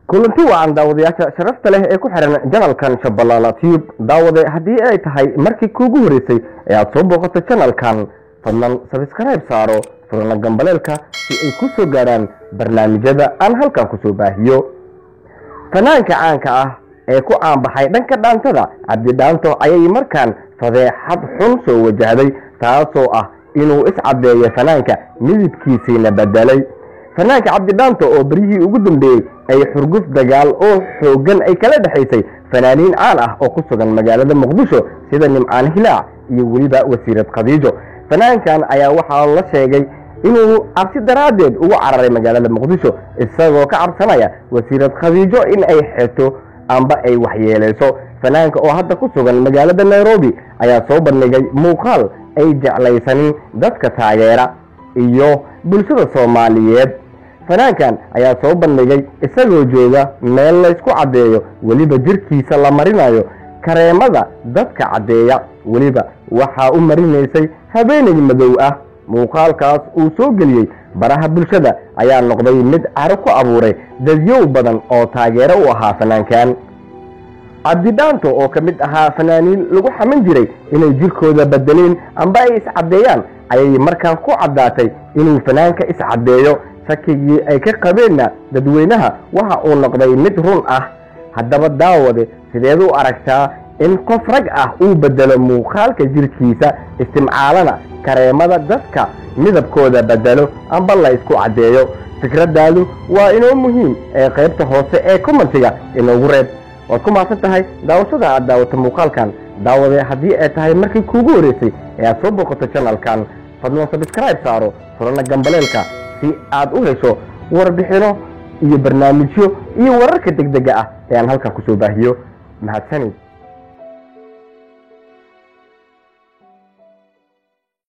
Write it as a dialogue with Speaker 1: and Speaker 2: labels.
Speaker 1: kulanti waan daawadayaasha sharafta leh ee ku xiran channelkan Shabeellaha Tube daawade hadii ay tahay markii kuugu horeysay ee aad soo booqato channelkan fadlan subscribe saaro furna gambaleelka si ay ku soo gaaraan barnaamijyada aan halkan ku soo baahiyo fanaanka caanka ah ee ku caan baxay dhanka dhaantada Cabdi Dhaanto ayay markaan fadeexad xun soo wajahday taasoo ah inuu iscadeeyo fanaanka midibkiisina bedelay fanaanka Cabdi Dhaanto oo barihii ugu dambeeyay ay xurguf dagaal oo xoogan ay kala dhaxaysay fanaaniin caan ah oo ku sugan magaalada Muqdisho sida Nimcaan Hilaac iyo waliba Wasiirad Khadiijo fanaankan ayaa waxa la sheegay inuu cabsi daraadeed ugu cararay magaalada Muqdisho isagoo ka cabsanaya Wasiirad Khadiijo in ay xeeto amba ay waxyeeleyso fanaanka oo hadda ku sugan magaalada Nairobi ayaa soo bandhigay muuqaal ay jeclaysan dadka taageera iyo bulshada Soomaaliyeed fanaankan ayaa soo bandhigay isagoo jooga meel la isku cadeeyo waliba jirkiisa la marinayo kareemada dadka cadeeya waliba waxa uu marinaysay habeenay madow ah muuqaalkaas uu soo galiyay baraha bulshada ayaa noqday mid caro ku abuuray dadyow badan oo taageero u ahaa fanaankan Cabdi Dhaanto oo kamid ahaa fanaaniin lagu xaman jiray inay jirkooda bedeleen amba ay iscadeeyaan ayay markaan ku cadaatay inuu fanaanka iscadeeyo sakigii ay ka qabeenna dadweynaha waxa uu noqday mid run ah haddaba daawade sideed u aragtaa in qof rag ah uu bedelo muuqaalka jirkiisa isticmaalana kareemada dadka midabkooda bedelo amba la isku cadeeyo fikradaadu waa inoo muhiim ee qaybta hoose ee commentiga inoogu reeb waad ku maasan tahay daawashada aad daawato muuqaalkan daawade haddii ay tahay markii kuugu horeysay ee aad soo booqato channelkan fadlan subscribe saaro furna gambaleelka si aad u hesho warbixino iyo barnaamijyo iyo wararka degdega ah ee aan halkan ku soo baahiyo mahadsanid